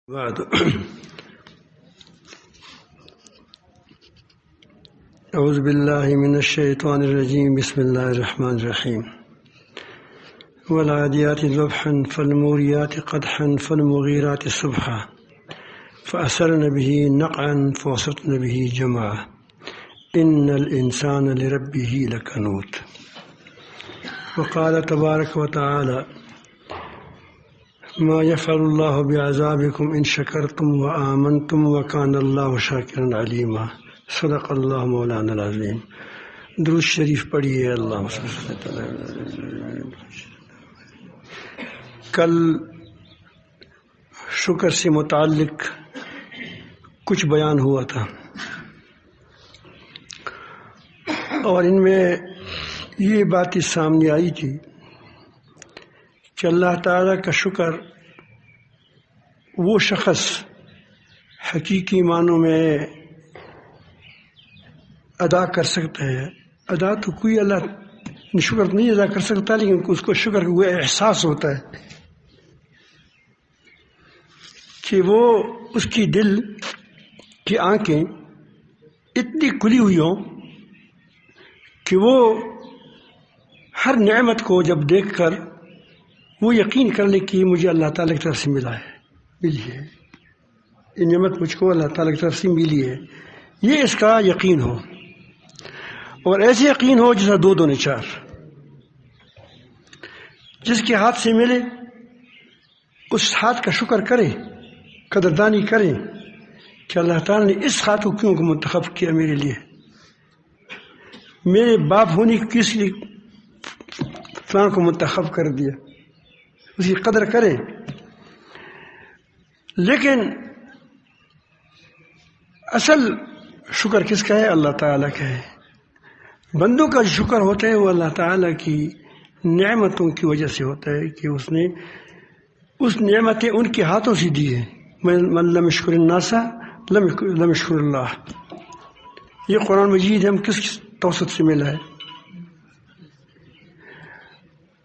بعد أعوذ بالله من الشيطان الرجيم بسم الله الرحمن الرحيم والعاديات ضبحا فالموريات قدحا فالمغيرات صبحا فأثرن به نقعا فوسطن به جمعا إن الإنسان لربه لكنود. وقال تبارك وتعالى ما يفعل الله بعذابكم إن شكرتم وآمنتم وكان الله شاكرا عليما. صدق اللہ مولانا العظیم. درود شریف پڑھیے. اللہ کل شکر سے متعلق کچھ بیان ہوا تھا اور ان میں یہ بات سامنے آئی تھی کہ اللہ تعالیٰ کا شکر وہ شخص حقیقی معنوں میں ادا کر سکتا ہے. ادا تو کوئی اللہ شکر نہیں ادا کر سکتا، لیکن اس کو شکر کا وہ احساس ہوتا ہے کہ وہ اس کی دل کی آنکھیں اتنی کھلی ہوئی ہوں کہ وہ ہر نعمت کو جب دیکھ کر وہ یقین کر لے کہ مجھے اللہ تعالیٰ کی طرف سے ملی ہے، یہ نعمت مجھ کو اللہ تعالیٰ کی طرف سے ملی ہے. یہ اس کا یقین ہو، اور ایسے یقین ہو جیسا دو دونے چار. جس کے ہاتھ سے ملے اس ہاتھ کا شکر کرے، قدردانی کرے کہ اللہ تعالیٰ نے اس ہاتھ کو کیوں منتخب کیا میرے لیے، میرے باپ ہونے کی کس لیے فلاں کو منتخب کر دیا، اس کی قدر کرے. لیکن اصل شکر کس کا ہے؟ اللہ تعالیٰ کا ہے. بندوں کا جو شکر ہوتا ہے وہ اللہ تعالیٰ کی نعمتوں کی وجہ سے ہوتا ہے کہ اس نے اس نعمتیں ان کے ہاتھوں سے دی ہیں. من لم یشکر الناس لم یشکر اللہ. یہ قرآن مجید ہم کس توسط سے ملا ہے؟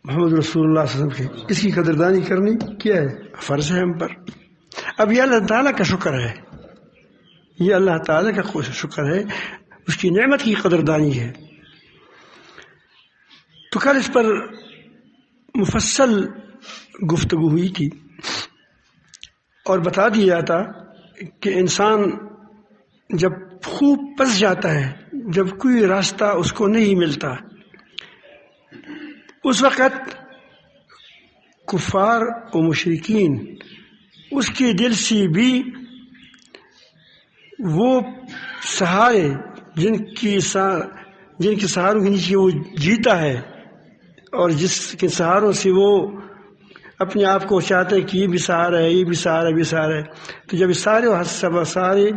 محمد رسول اللہ صلی اللہ علیہ وسلم کی. اس کی قدردانی کرنی کیا ہے؟ فرض ہے ہم پر. اب یہ اللہ تعالیٰ کا شکر ہے، یہ اللہ تعالیٰ کا شکر ہے، اس کی نعمت کی قدردانی ہے. تو کل اس پر مفصل گفتگو ہوئی تھی اور بتا دیا تھا کہ انسان جب خوب پس جاتا ہے، جب کوئی راستہ اس کو نہیں ملتا، اس وقت کفار و مشرکین اس کے دل سے بھی وہ سہارے جن کے سہاروں کے نیچے وہ جیتا ہے اور جس کے سہاروں سے وہ اپنے آپ کو چاہتے ہیں کہ یہ بھی سہارا ہے، یہ بھی سہارا ہے، بھی سہارا ہے. تو جب سارے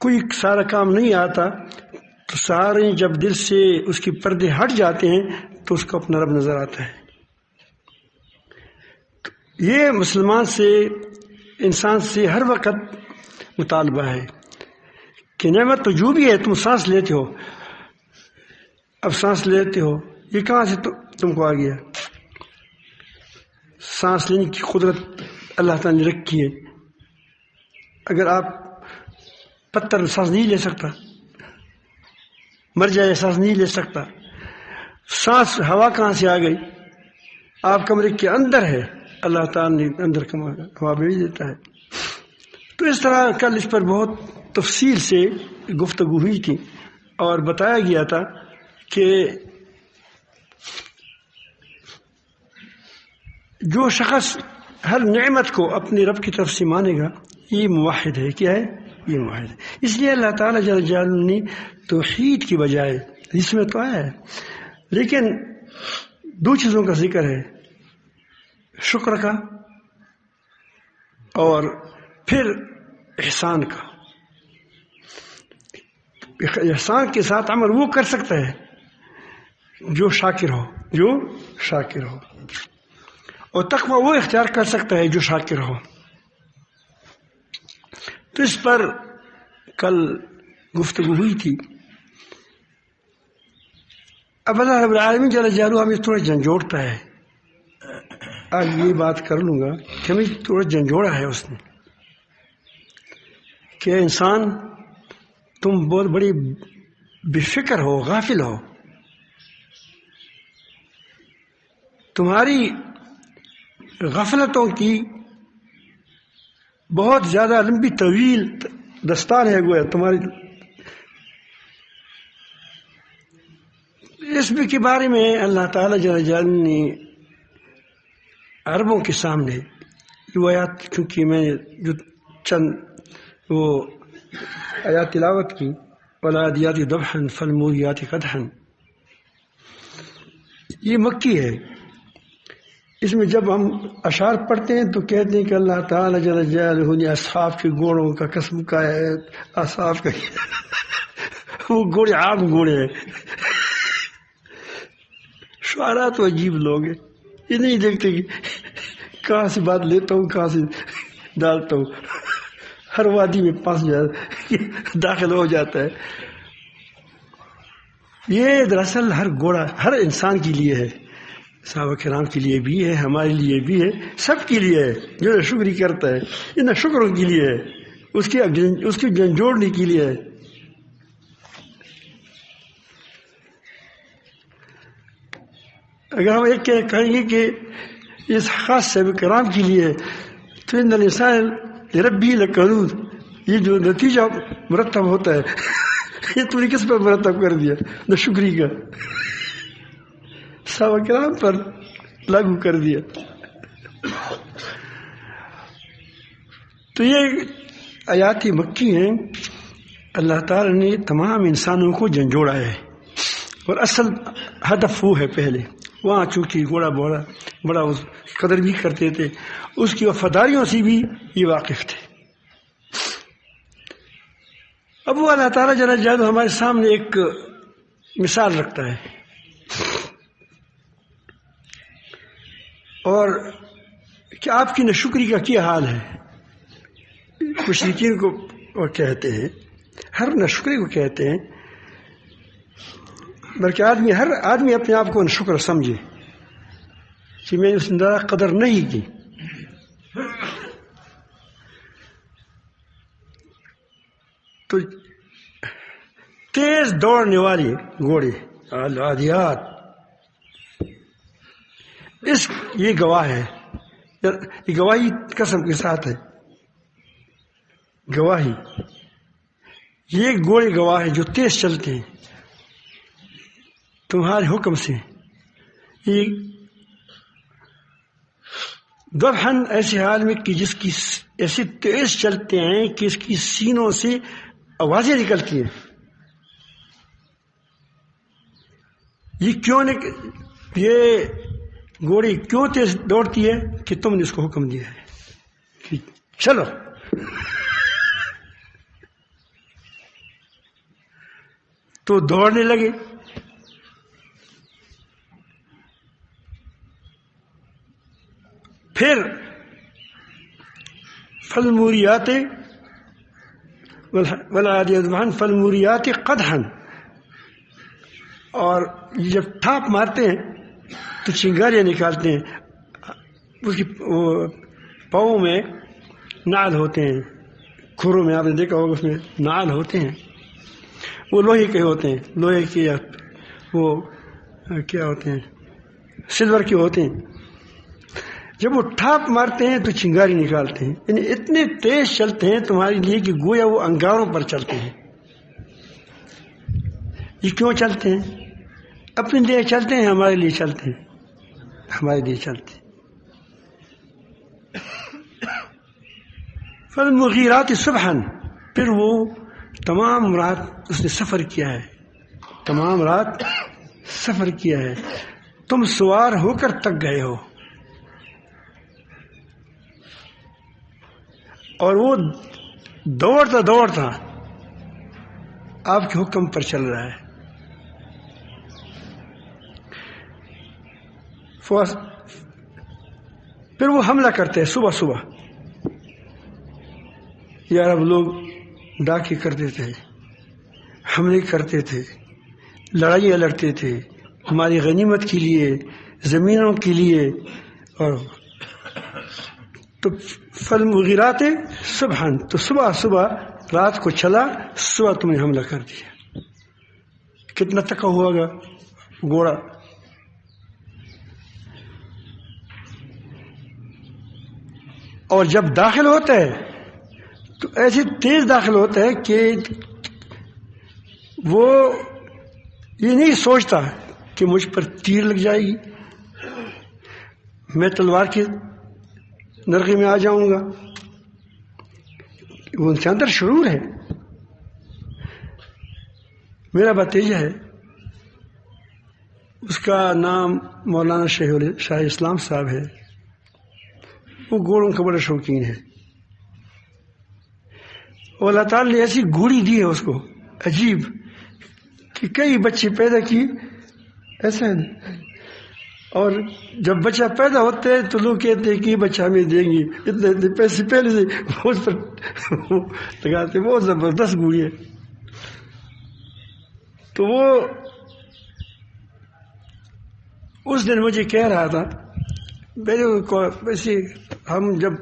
کوئی سارا کام نہیں آتا تو سارے جب دل سے اس کے پردے ہٹ جاتے ہیں تو اس کو اپنا رب نظر آتا ہے. یہ مسلمان سے، انسان سے ہر وقت مطالبہ ہے کہ نعمت تو جو بھی ہے، تم سانس لیتے ہو، اب سانس لیتے ہو، یہ کہاں سے تم کو آ گیا؟ سانس لینے کی قدرت اللہ تعالیٰ نے رکھی ہے. اگر آپ پتھر سانس نہیں لے سکتا، مر جائے سانس نہیں لے سکتا، سانس ہوا کہاں سے آ گئی؟ آپ کمرے کے اندر ہے، اللہ تعالیٰ نے اندر ہوا بھیج دیتا ہے. تو اس طرح کل اس پر بہت تفصیل سے گفتگو ہوئی تھی اور بتایا گیا تھا کہ جو شخص ہر نعمت کو اپنے رب کی طرف سے مانے گا یہ موحد ہے. کیا ہے؟ یہ موحد ہے. اس لیے اللہ تعالیٰ جل جلالہ نے توحید کی بجائے، اس میں تو آیا ہے لیکن دو چیزوں کا ذکر ہے، شکر کا اور پھر احسان کا. احسان کے ساتھ عمل وہ کر سکتا ہے جو شاکر ہو، اور تقویٰ وہ اختیار کر سکتا ہے جو شاکر ہو. تو اس پر کل گفتگو ہوئی تھی. اب اللہ رب العالمین جل جلالہ ہمیں تھوڑا جھنجھوڑتا ہے. آج یہ بات کر لوں گا کہ ہمیں تھوڑا جھنجھوڑا ہے اس نے. کہ انسان تم بہت بڑی بے فکر ہو، غافل ہو، تمہاری غفلتوں کی بہت زیادہ لمبی طویل دستار ہے گویا تمہاری. اس کے بارے میں اللہ تعالیٰ جل جلالہ نے عربوں کے سامنے روایات، چونکہ میں نے جو چند وہ آیات تلاوت کی، والعادیات ضبحا فالموریات قدحا، یہ مکی ہے. اس میں جب ہم اشعار پڑھتے ہیں تو کہتے ہیں کہ اللہ تعالیٰ جل جلالہ نے اصحاب کے گھوڑوں کا قسم کا ہے، اصحاب کا وہ گھوڑے عام گھوڑے ہیں. شعراء تو عجیب لوگ ہیں، یہ نہیں دیکھتے کہ کہاں سے بات لیتا ہوں کہاں سے ڈالتا ہوں، ہر وادی میں پاس داخل ہو جاتا ہے. یہ دراصل ہر گھوڑا ہر انسان کے لیے ہے، صحابہ کرام کے لیے بھی ہے، ہمارے لیے بھی ہے، سب کے لیے ہے. جو شکری کرتا ہے یہ نہ شکروں کے لیے ہے، اس کے جھنجھوڑنے کے لیے ہے. اگر ہم ایک کہیں گے کہ اس خاص صحابہ کرام کے لیے ہے تو ان الانسان لربہ لکنود، یہ جو نتیجہ مرتب ہوتا ہے یہ تم نے کس پر مرتب کر دیا؟ نہ شکری کا، صحابہ کرام پر لاگو کر دیا. تو یہ آیات مکی ہیں. اللہ تعالی نے تمام انسانوں کو جھنجھوڑا ہے، اور اصل ہدف وہ ہے. پہلے وہاں چونکہ گھوڑا بڑا اس قدر بھی کرتے تھے، اس کی وفاداریوں سے بھی یہ واقف تھے. اب وہ اللہ تعالیٰ جل جلالہ ہمارے سامنے ایک مثال رکھتا ہے، اور کہ آپ کی ناشکری کا کیا حال ہے. مشرکین کو وہ کہتے ہیں، ہر ناشکری کو کہتے ہیں، بلکہ ہر آدمی اپنے آپ کو ناشکر سمجھے کہ میں نے اس نے قدر نہیں کی. تو تیز دوڑنے والی گھوڑے العادیات، یہ گواہ ہے، یہ گواہی قسم کے ساتھ ہے. گواہی، یہ گھوڑے گواہ ہیں جو تیز چلتے ہیں تمہارے حکم سے. یہ ضبحاً ایسے حال میں کہ جس کی ایسے تیز چلتے ہیں کہ اس کی سینوں سے آوازیں نکلتی ہیں. یہ گھوڑی کیوں تیز دوڑتی ہے؟ کہ تم نے اس کو حکم دیا ہے کہ چلو. تو دوڑنے لگے. پھر فالموریات والعادیات ضبحا فالموریات قدحا، اور جب ٹھاپ مارتے ہیں تو چنگاریاں نکالتے ہیں. اس کی پاؤں میں نعل ہوتے ہیں، کھروں میں آپ نے دیکھا ہوگا اس میں نعل ہوتے ہیں، وہ لوہے کے ہوتے ہیں، لوہے کے یا وہ کیا ہوتے ہیں سلور کے ہوتے ہیں. جب وہ ٹھاپ مارتے ہیں تو چنگاری نکالتے ہیں، یعنی اتنے تیز چلتے ہیں تمہارے لیے کہ گویا وہ انگاروں پر چلتے ہیں. یہ کیوں چلتے ہیں؟ اپنے لیے چلتے ہیں، ہمارے لیے چلتے ہیں، ہمارے لیے چلتے ہیں. فالمغیرات صبحا، پھر وہ تمام رات اس نے سفر کیا ہے، تمام رات سفر کیا ہے، تم سوار ہو کر تک گئے ہو، اور وہ دوڑتا دوڑتا آپ کے حکم پر چل رہا ہے. پھر وہ حملہ کرتے ہیں صبح صبح. یہ عرب لوگ ڈاکے کرتے تھے، حملے کرتے تھے، لڑائیاں لڑتے تھے ہماری غنیمت کے لیے، زمینوں کے لیے، اور تو فالمغیرات صبح، تو صبح صبح رات کو چلا، صبح تم نے حملہ کر دیا. کتنا تکا ہوا گا گھوڑا. اور جب داخل ہوتا ہے تو ایسے تیز داخل ہوتا ہے کہ وہ یہ نہیں سوچتا کہ مجھ پر تیر لگ جائے گی، میں تلوار کی نرغے میں آ جاؤں گا. وہ ان کے اندر شعور ہے. میرا بھتیجا ہے، اس کا نام مولانا شاہ اسلام صاحب ہے. وہ گھوڑوں کا بڑا شوقین ہے. اور اللہ تعالیٰ نے ایسی گھوڑی دی ہے اس کو عجیب کہ کئی بچے پیدا کیے ایسا ہے. اور جب بچہ پیدا ہوتا ہے تو لوگ کہتے ہیں کہ یہ بچہ ہمیں دیں گے، اتنے پیسے پہلے سے اس پر لگاتے. بہت زبردست گھوڑی ہے. تو وہ اس دن مجھے کہہ رہا تھا، ویسے ہم جب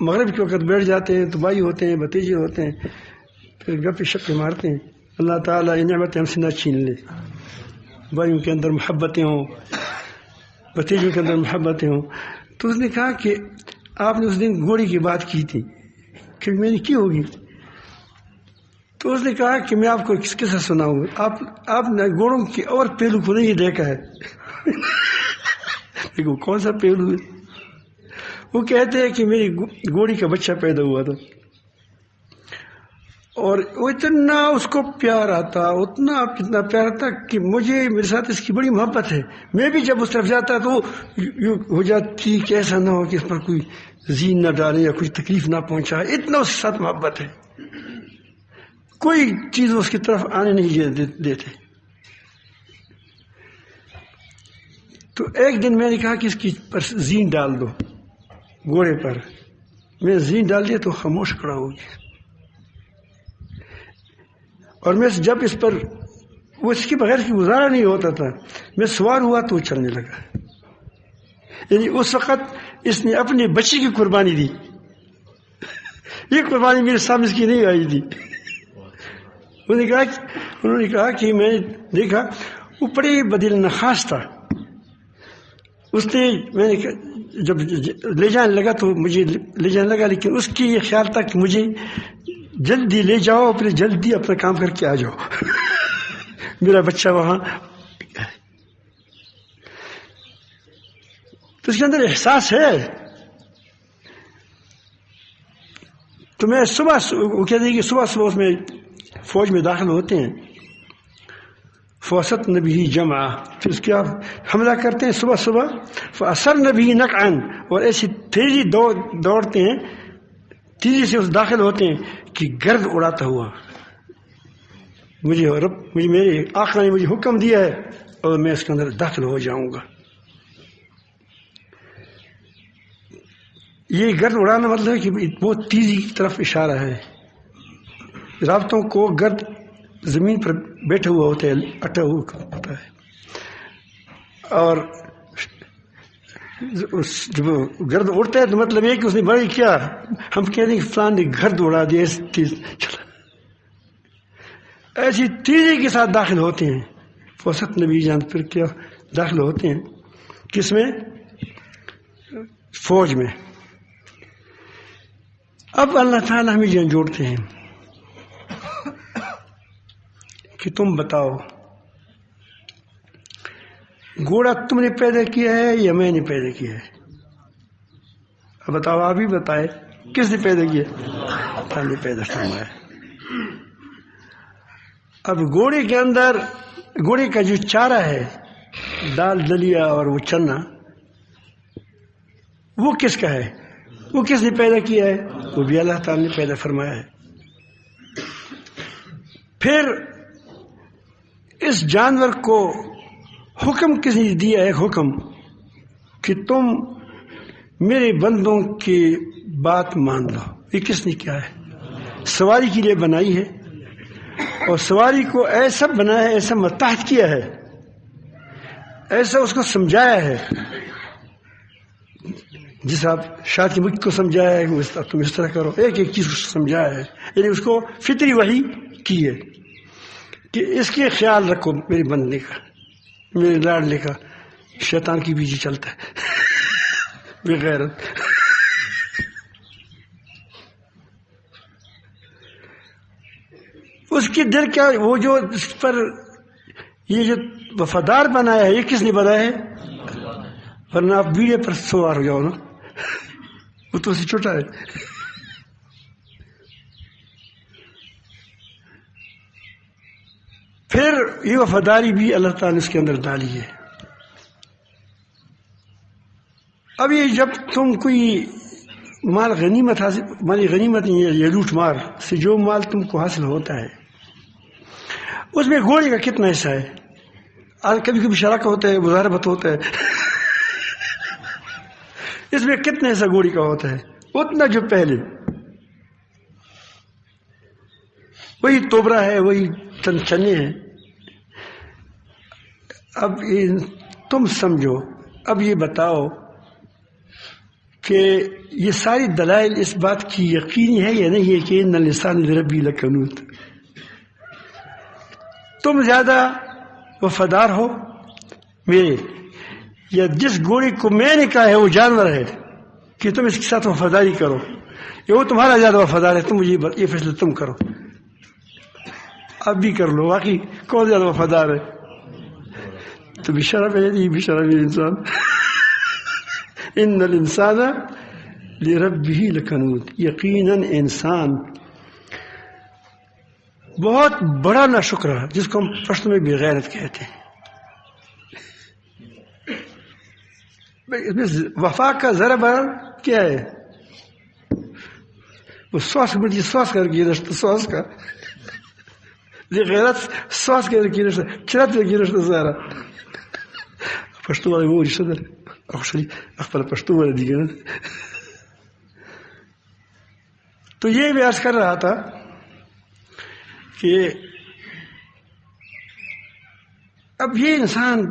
مغرب کے وقت بیٹھ جاتے ہیں تو بھائی ہوتے ہیں، بھتیجے ہوتے ہیں، پھر گپے شپے مارتے ہیں. اللہ تعالیٰ یہ نعمت ہم سے نہ چھین لے. بھائیوں کے اندر محبتیں ہوں، بھتیجوں کے اندر محبتیں ہوں. تو اس نے کہا کہ آپ نے اس دن گھوڑی کی بات کی تھی کہ میں نے کی ہوگی. تو اس نے کہا کہ میں آپ کو کس قصہ سناؤں گا. آپ نے گھوڑوں کے اور پہلو کو نہیں دیکھا ہے. دیکھو کون سا پہلو ہے. وہ کہتے ہیں کہ میری گھوڑی کا بچہ پیدا ہوا تھا اور وہ اتنا اس کو پیار آتا، اتنا پیار آتا کہ مجھے میرے ساتھ اس کی بڑی محبت ہے. میں بھی جب اس طرف جاتا تو یوں ہو جاتی کہ ایسا نہ ہو کہ اس پر کوئی زین نہ ڈالے یا کچھ تکلیف نہ پہنچائے. اتنا اس کے ساتھ محبت ہے، کوئی چیز اس کی طرف آنے نہیں دیتے. تو ایک دن میں نے کہا کہ اس کی پر زین ڈال دو گھوڑے پر. میں زین ڈال دیا تو خاموش کھڑا ہو گیا. اور میں جب اس پر وہ اس کے بغیر کی گزارا نہیں ہوتا تھا، میں سوار ہوا تو چلنے لگا. یعنی اس وقت اس نے اپنے بچے کی قربانی دی. یہ قربانی میرے سامنے اس کی نہیں آئی تھی. انہوں نے کہا کہ میں نے دیکھا وہ بڑے بدل نخاس تھا. اس نے میں نے جب لے جانے لگا تو مجھے لے جانے لگا، لیکن اس کی یہ خیال تھا کہ مجھے جلدی لے جاؤ، پھر جلدی اپنا کام کر کے آ جاؤ. میرا بچہ وہاں. تو اس کے اندر احساس ہے. تو میں صبح وہ کہتے ہیں کہ صبح صبح اس میں فوج میں داخل ہوتے ہیں. فوسط نبی جمع، پھر اس کے آپ حملہ کرتے ہیں صبح صبح. فاثر نبی نقعن، اور ایسی تیزی دوڑتے ہیں، تیزی سے اس داخل ہوتے ہیں کہ گرد اڑاتا ہوا. مجھے میرے آقا نے مجھے حکم دیا ہے اور میں اس کے اندر داخل ہو جاؤں گا. یہ گرد اڑانا مطلب ہے کہ بہت تیزی کی طرف اشارہ ہے. رابطوں کو گرد زمین پر بیٹھا ہوا ہوتا ہے، اٹھا ہوا ہوتا ہے. اور جب گرد اڑتا ہے تو مطلب یہ کہ اس نے بڑی کیا، ہم کہتے ہیں کہ فلان نے گرد اڑا دیا. ایسی تیزی کے ساتھ داخل ہوتے ہیں. فوسط نبی جان پھر کیا داخل ہوتے ہیں کس میں؟ فوج میں. اب اللہ تعالیٰ ہمیں جان جوڑتے ہیں کہ تم بتاؤ گھوڑا تم نے پیدا کیا ہے یا میں نے پیدا کیا ہے؟ اب بتاؤ، آپ ہی بتائے کس نے پیدا کیا؟ اللہ نے پیدا فرمایا. اب گھوڑے کے اندر گھوڑے کا جو چارہ ہے، دال دلیا اور وہ چنا، وہ کس کا ہے؟ وہ کس نے پیدا کیا ہے؟ وہ بھی اللہ تعالیٰ نے پیدا فرمایا ہے. پھر اس جانور کو حکم کس نے دیا ہے؟ حکم کہ تم میرے بندوں کی بات مان لو. یہ کس نے کیا ہے؟ سواری کے لیے بنائی ہے، اور سواری کو ایسا بنایا ہے، ایسا متحد کیا ہے، ایسا اس کو سمجھایا ہے جس آپ شاید مجھ کو سمجھایا ہے کہ تم اس طرح کرو، ایک ایک چیز کو سمجھایا ہے، یعنی اس کو فطری وحی کی ہے کہ اس کے خیال رکھو میری بندے کا، میرے لاڈلے کا۔ شیطان کی بیجی چلتا ہے بغیرت۔ اس کے دل کیا، وہ جو اس پر یہ جو وفادار بنایا ہے، یہ کس نے بنایا ہے؟ ورنہ آپ بیڑے پر سوار ہو جاؤ نا، وہ تو اسے چھوٹا ہے۔ پھر یہ وفاداری بھی اللہ تعالیٰ نے اس کے اندر ڈالی ہے۔ اب یہ جب تم کوئی مال غنیمت حاصل، مالی غنیمت نہیں ہے، یہ لوٹ مار سے جو مال تم کو حاصل ہوتا ہے، اس میں گولی کا کتنا حصہ ہے؟ آج کبھی کبھی شراکت ہوتا ہے، مضاربت ہوتا ہے، اس میں کتنا حصہ گولی کا ہوتا ہے؟ اتنا جو پہلے، وہی توبرا ہے، وہی چنے ہیں۔ اب تم سمجھو، اب یہ بتاؤ کہ یہ ساری دلائل اس بات کی یقینی ہے یا نہیں ہے کہ ان الانسان لربہ لکنود؟ تم زیادہ وفادار ہو میرے، یا جس گوڑی کو میں نے کہا ہے وہ جانور ہے کہ تم اس کے ساتھ وفاداری کرو، یا وہ تمہارا زیادہ وفادار ہے؟ تم یہ فیصلہ تم کرو، اب بھی کر لو، واقعی کون زیادہ وفادار ہے؟ تو بشرم ہے، یہ بشرم انسان ان الانسان لربہ لکنود، یقیناً انسان بہت بڑا ناشکر ہے، جس کو ہم پشتو میں بغیرت کہتے ہیں۔ وفا کا ذرا بر کیا ہے؟ وہ سواس بڑی سواس کر کے رشتہ سواس کا غیرت سواس کر کے رشتہ چرت کے رشتہ سارا پشتو والے وہ رشتہ دار اخشلی اخبار پشتو والے دیگر۔ تو یہ بھی عرض کر رہا تھا کہ اب یہ انسان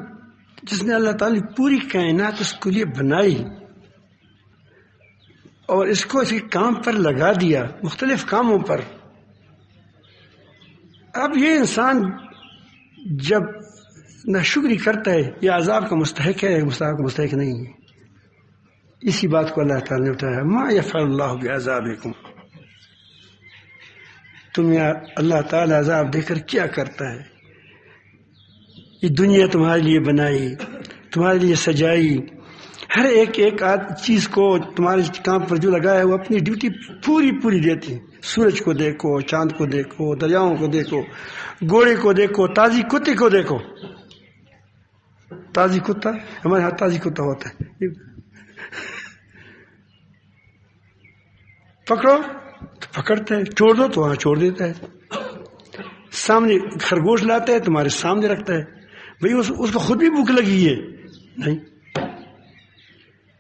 جس نے اللہ تعالیٰ پوری کائنات اس کے لیے بنائی اور اس کو اس کے کام پر لگا دیا، مختلف کاموں پر، اب یہ انسان جب ناشکری کرتا ہے یہ عذاب کا مستحق ہے، عذاب کا مستحق نہیں ہے۔ اسی بات کو اللہ تعالیٰ نے اٹھایا، ما یفعل اللہ بعذابکم، تمہیں اللہ تعالیٰ عذاب دے کر کیا کرتا ہے؟ یہ دنیا تمہارے لیے بنائی، تمہارے لیے سجائی، ہر ایک چیز کو تمہارے کام پر جو لگایا ہے وہ اپنی ڈیوٹی پوری دیتی۔ سورج کو دیکھو، چاند کو دیکھو، دریاؤں کو دیکھو، گھوڑے کو دیکھو، تازی کتے کو دیکھو۔ تازی کتا، ہمارے یہاں تازی کتا ہوتا ہے، پکڑو تو پکڑتا ہے، چھوڑ دو تو وہاں چھوڑ دیتا ہے، سامنے خرگوش لاتا ہے تمہارے سامنے رکھتا ہے، بھئی اس کو خود بھی بھوک لگی ہے نہیں،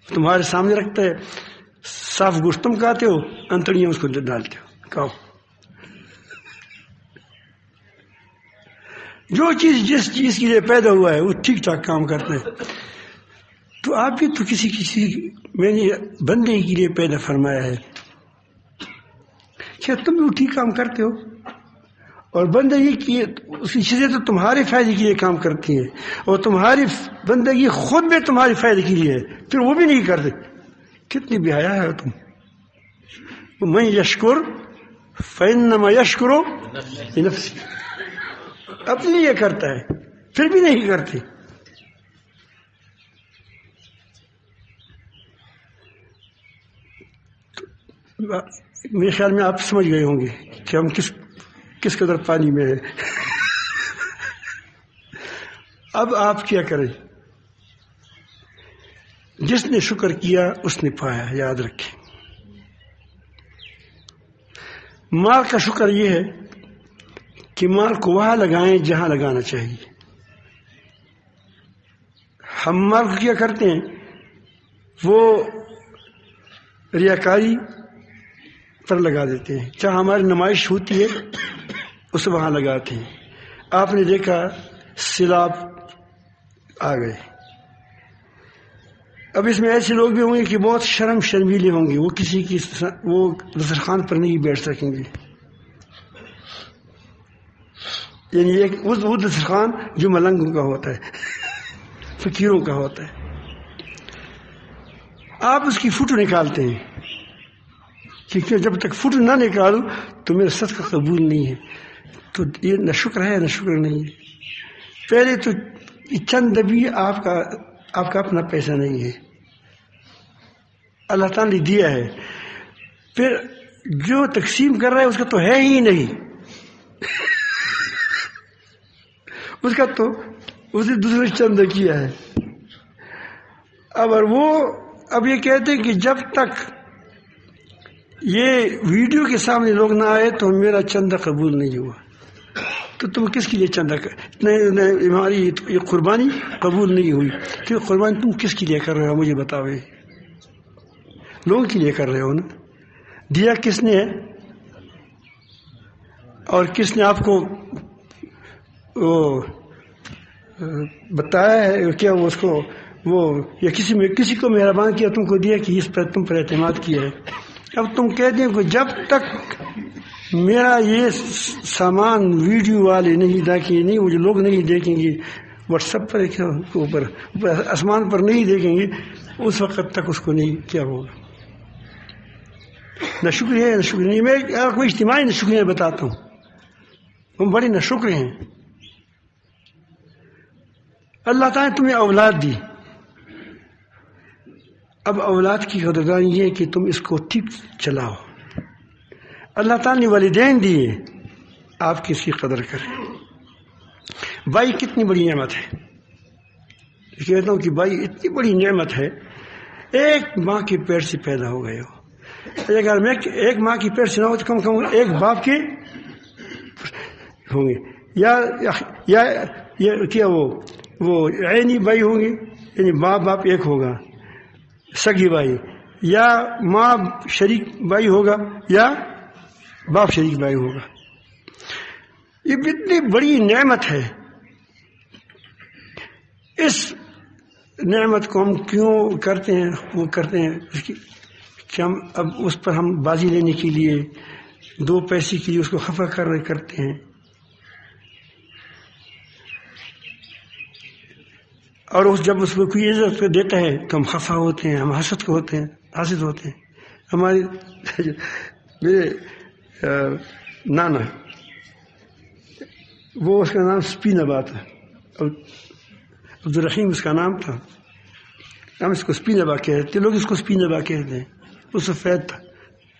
تمہارے سامنے رکھتا ہے، صاف گوشت تم کھاتے ہو، انتڑیاں اس کو ڈالتے ہو، کھاؤ۔ جو چیز جس چیز کے لیے پیدا ہوا ہے وہ ٹھیک ٹھاک کام کرتا ہے۔ تو آپ بھی تو کسی میں نے بندے کے لیے پیدا فرمایا ہے، کیا تم بھی وہ ٹھیک کام کرتے ہو؟ اور بندگی کی اسی چیزیں تو تمہارے فائدے کے لیے کام کرتی ہیں، اور تمہاری بندگی خود بھی تمہارے فائدے کے لیے ہے، پھر وہ بھی نہیں کرتے۔ کتنی بے حیا ہے تم۔ من یشکر فإنما یشکر لنفسہ، اپنے لیے کرتا ہے پھر بھی نہیں کرتے۔ میرے خیال میں آپ سمجھ گئے ہوں گے کہ ہم کس قدر پانی میں ہے۔ اب آپ کیا کریں؟ جس نے شکر کیا اس نے پایا، یاد رکھیں۔ مال کا شکر یہ ہے کہ مال کو وہاں لگائیں جہاں لگانا چاہیے۔ ہم مال کو کیا کرتے ہیں؟ وہ ریاکاری پر لگا دیتے ہیں، چاہے ہماری نمائش ہوتی ہے اسے وہاں لگاتے ہیں۔ آپ نے دیکھا سیلاب آ گئے، اب اس میں ایسے لوگ بھی ہوں گے کہ بہت شرمیلے ہوں گے، وہ کسی کی وہ دسترخوان پر نہیں بیٹھ سکیں گے، یعنی ایک وہ دسترخوان جو ملنگوں کا ہوتا ہے، فقیروں کا ہوتا ہے، آپ اس کی فوٹو نکالتے ہیں، کیونکہ جب تک فوٹو نہ نکالو تو میرا صدقہ قبول نہیں ہے. تو یہ نہ شکر ہے نہ شکر نہیں ہے. پہلے تو چند بھی آپ کا اپنا پیسہ نہیں ہے، اللہ تعالیٰ نے دیا ہے، پھر جو تقسیم کر رہا ہے اس کا تو ہے ہی نہیں، اس کا تو اسے دوسرے چند کیا ہے. اب یہ کہتے ہیں کہ جب تک یہ ویڈیو کے سامنے لوگ نہ آئے تو میرا چندہ قبول نہیں ہوا. تو تم کس کے لیے چندہ ہماری یہ قربانی قبول نہیں ہوئی، تو یہ قربانی تم کس کے لیے کر رہے ہو مجھے بتاؤ. لوگوں کے لیے کر رہے ہو نا. دیا کس نے ہے اور کس نے آپ کو بتایا ہے کیا وہ اس کو وہ یا کسی کو مہربان کیا تم کو دیا کہ اس پر تم پر اعتماد کیا ہے. اب تم کہتے ہیں کہ جب تک میرا یہ سامان ویڈیو والے نہیں دیکھیں گے، نہیں وہ لوگ نہیں دیکھیں گے، واٹس ایپ پر اوپر آسمان پر نہیں دیکھیں گے، اس وقت تک اس کو نہیں کیا ہوگا. نہ شکریہ نہ شکریہ. میں آپ کو اجتماعی نہ شکریہ بتاتا ہوں، ہم بڑے نہ شکر ہیں. اللہ تعالیٰ نے تمہیں اولاد دی، اب اولاد کی قدردانی یہ ہے کہ تم اس کو ٹھیک چلاؤ. اللہ تعالیٰ نے والدین دیے، آپ کی اس کی قدر کریں. بھائی کتنی بڑی نعمت ہے، کہتا ہوں کہ بھائی اتنی بڑی نعمت ہے. ایک ماں کے پیٹ سے پیدا ہو گئے ہو، اگر میں ایک ماں کی پیٹ سے نہ ہو تو کم کم ایک باپ کے ہوں گے، یا کیا وہ عینی بھائی ہوں گے، یعنی باپ ایک ہوگا سگی بھائی، یا ماں شریک بھائی ہوگا یا باپ شریک بھائی ہوگا. یہ اتنی بڑی نعمت ہے. اس نعمت کو ہم کیوں کرتے ہیں وہ کرتے ہیں کہ ہم اب اس پر ہم بازی لینے کے لیے دو پیسے کے لیے اس کو خفا کرتے ہیں، اور جب اس کو کوئی عزت دیتا ہے تو ہم خفا ہوتے ہیں، ہم حسد ہوتے ہیں. ہمارے میرے نانا وہ اس کا نام سپینبا تھا، عبدالرحیم اس کا نام تھا. ہم اس کو سپینبا کہتے، لوگ اس کو سپینبا کہتے ہیں. وہ سفید تھا،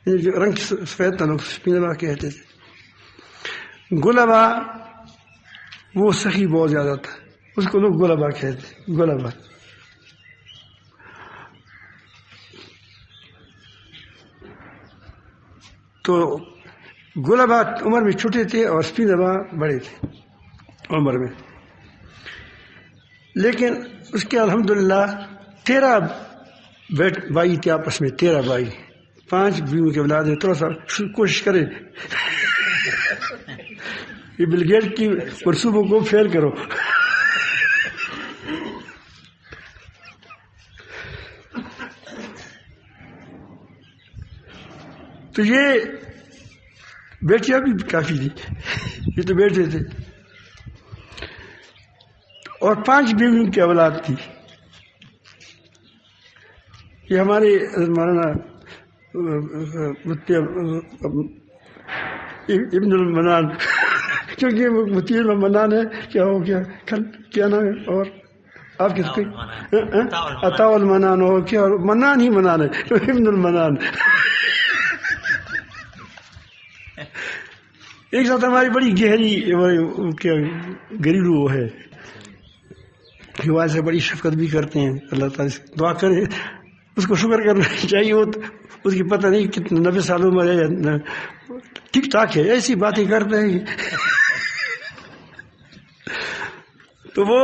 جو رنگ سفید تھا لوگ سپینبا کہتے تھے. گلابا وہ سخی بہت زیادہ تھا، اس کو لوگ گلابا کہتے. گلابا تو گلابا عمر میں چھوٹے تھے اور سپینبا بڑے تھے عمر میں. لیکن اس کے الحمدللہ 13 بھائی تھے آپس میں، 13 بھائی، 5 بیوی کے اولاد ہیں. تھوڑا سا کوشش کرے یہ بل گیٹ کی منصوبوں کو فیل کرو. تو یہ بیٹیاں بھی کافی تھی، یہ تو بیٹے تھے، اور 5 بیویوں کی اولاد تھی. یہ ہمارے مولانا ابن المنان، کیونکہ وہ متی المنان ہے، کیا ہو گیا کیا نام ہے، اور آپ کے عطا المنان ہو کیا، منان ہی منان ہے، ابن المنان. ایک ساتھ ہماری بڑی گہری گھریلو ہے، سے بڑی شفقت بھی کرتے ہیں. اللہ تعالیٰ سے دعا کرے، اس کو شکر کرنا چاہیے. وہ اس کی پتہ نہیں کتنے 90 سالوں میں ہے، ٹھیک ٹھاک ہے، ایسی باتیں کرتے ہیں. تو وہ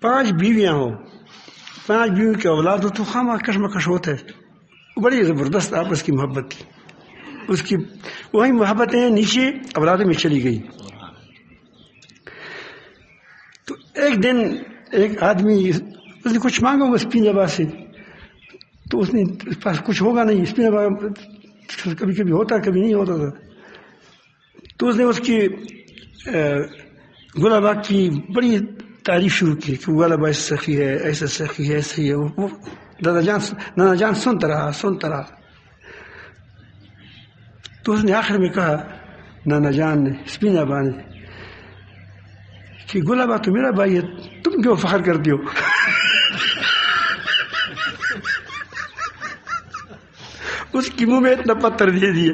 5 بیویاں ہوں، 5 بیویوں کے اولاد ہو تو خواہ کشمکش ہوتا ہے. بڑی زبردست آپس کی محبت تھی. اس کی وہی محبتیں نیچے اولاد میں چلی گئی. تو ایک دن ایک آدمی اس نے کچھ مانگا ہوگا اسپین زبان سے، تو اس نے پاس کچھ ہوگا نہیں، اسپین زبان کبھی کبھی ہوتا کبھی نہیں ہوتا تھا، تو اس نے اس کی گلابا کی بڑی تعریف شروع کی کہ گلابا ایسا سخی ہے، ایسا سخی ہے، ایسا ہی ہے. وہ نانا جان سنتا رہا. تو اس نے آخر میں کہا نانا جان نے اسپین زبان نے کہ گلابا تو میرا بھائی ہے، تم کیوں فخر کرتی ہو؟ اس کے منہ میں اتنا پتھر دے دیا،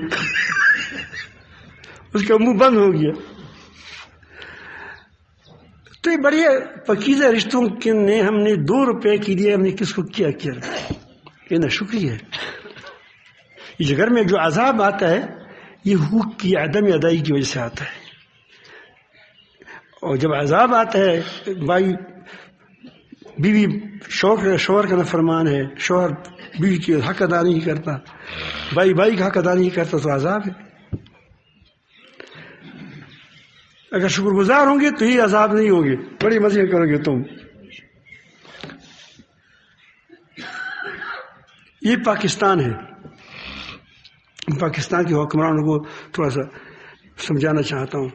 اس کا منہ بند ہو گیا. تو یہ بڑے پاکیزہ رشتوں کے نے ہم نے 2 روپے کے لیے ہم نے کس کو کیا یہ نہ شکریہ ہے. اس گھر میں جو عذاب آتا ہے یہ حقوق کی عدم ادائی کی وجہ سے آتا ہے. اور جب عذاب آتا ہے بھائی بیوی شوہر کا نافرمان ہے، شوہر بیوی کی حق ادا نہیں کرتا، بھائی کا حق ادا نہیں کرتا، تو عذاب ہے. اگر شکر گزار ہوں گے تو یہ عذاب نہیں ہوگے، بڑی مزے کرو گے تم. یہ پاکستان ہے. پاکستان کے حکمرانوں کو تھوڑا سا سمجھانا چاہتا ہوں.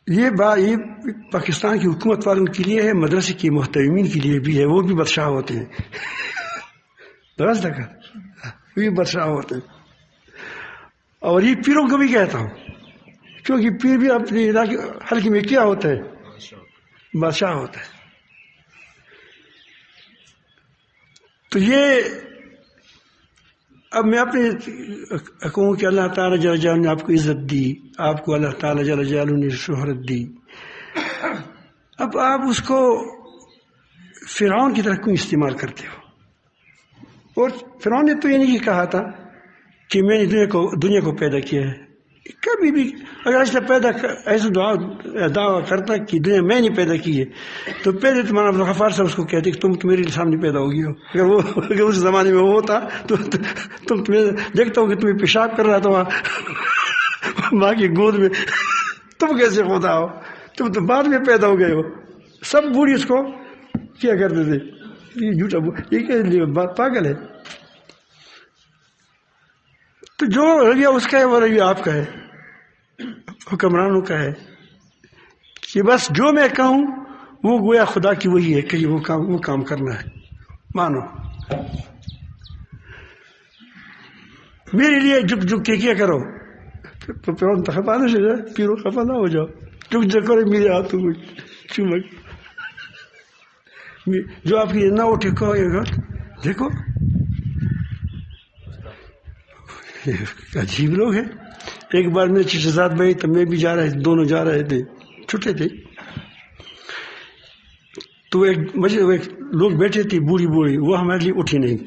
یہ پاکستان کی حکومت والوں کے لیے ہے، مدرسے کے محتمین کے لیے بھی ہے، وہ بھی بادشاہ ہوتے ہیں. درست ہے، وہ بھی بادشاہ ہوتے ہیں. اور یہ پیروں کو بھی کہتا ہوں، کیونکہ پیر بھی اپنے علاقے حلقے میں کیا ہوتا ہے؟ بادشاہ ہوتا ہے. تو یہ اب میں اپنے کہوں کہ اللہ تعالیٰ جل جلالہ نے آپ کو عزت دی، آپ کو اللہ تعالیٰ جل جلالہ نے شہرت دی. اب آپ اس کو فرعون کی طرح کیوں استعمال کرتے ہو؟ اور فرعون نے تو یہ نہیں کہا تھا کہ میں نے دنیا کو پیدا کیا ہے. کبھی بھی اگر ایسا دعویٰ کرتا کہ دنیا میں نے پیدا کی ہے تو پہلے تمہارا عبدالغفار صاحب اس کو کہتے کہ تم میرے سامنے پیدا ہو گئی ہو. اگر اس زمانے میں وہ ہوتا تو تم دیکھتا ہو کہ تمہیں پیشاب کر رہا تھا وہاں ماں کی گود میں، تم کیسے خدا ہو؟ تم تو بعد میں پیدا ہو گئے ہو. سب بوڑھی اس کو کیا کرتے تھے. یہ جھوٹا یہ کیا بات پاگل ہے. تو جو رویہ اس کا ہے وہ رویہ آپ کا ہے، حکمرانوں کا ہے، کہ بس جو میں کہوں وہ گویا خدا کی وہی ہے کہ وہ کام کرنا ہے. مانو میرے لیے جھک کے کیا کرو، تو خفا نہ ہو جائے، پیرو خفا نہ ہو جاؤ، جھک کرو میرے ہاتھوں کو چمک. جو آپ کی نہ اٹھے کہو دیکھو عجیب لوگ ہیں. ایک بار میرے چچا زاد بھائی تو میں بھی جا رہے تھے، دونوں جا رہے تھے، چھوٹے تھے. تو ایک لوگ بیٹھے تھے بوڑھی وہ ہمارے لیے اٹھی نہیں.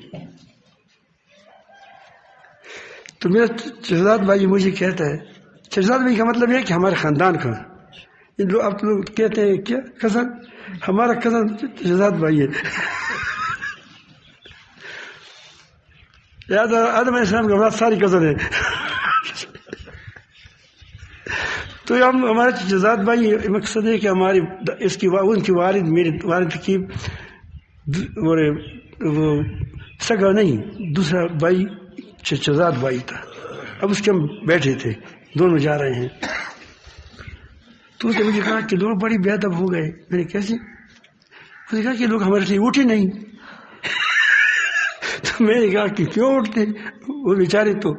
تو میرا چچا زاد بھائی مجھے کہتا ہے، چچا زاد بھائی کا مطلب ہے کہ ہمارے خاندان کا. آپ لوگ کہتے ہیں کیا کزن؟ ہمارا کزن چچا زاد بھائی ہے. آدم علیہ السلام کے اولاد ساری کزن ہے. تو ہمارے چچا زاد بھائی مقصد ہے کہ ہماری ان کی والد میرے والد کی وہ سگا نہیں، دوسرا بھائی چچا زاد بھائی تھا. اب اس کے ہم بیٹھے تھے، دونوں جا رہے ہیں. تو اس نے مجھے کہا کہ لوگ بڑی بے ادب ہو گئے. میں نے کیسے؟ اس نے کہا کہ لوگ ہمارے لیے اٹھے نہیں. تو میں نے کہا کہ کیوں اٹھتے؟ وہ بیچارے تو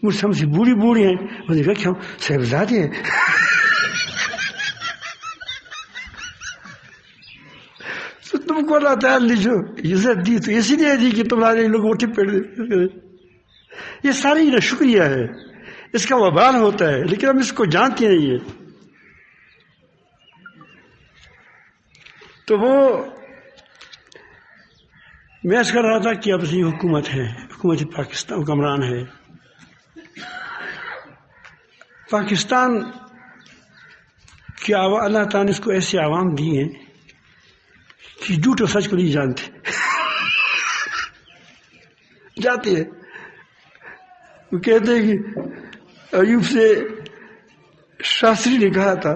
مجھ سے ہم سے بوڑھی ہیں. انہوں نے کہا کہ ہم صاحبزادے ہیں. تو تم کو اللہ تعالیٰ نے جو عزت دی تو اسی لیے دی کہ تمہارے لوگ اٹھے پڑے. یہ ساری نہ شکریہ ہے، اس کا وبال ہوتا ہے، لیکن ہم اس کو جانتے نہیں ہیں. تو وہ میں اس کر رہا تھا کہ اب یہ حکومت ہے، حکومت پاکستان حکمران ہے. پاکستان کی اللہ تعالیٰ نے اس کو ایسے عوام دی ہیں کہ جھوٹ اور سچ کو نہیں جانتے. جاتے ہیں وہ کہتے ہیں کہ ایوب سے شاستری نے کہا تھا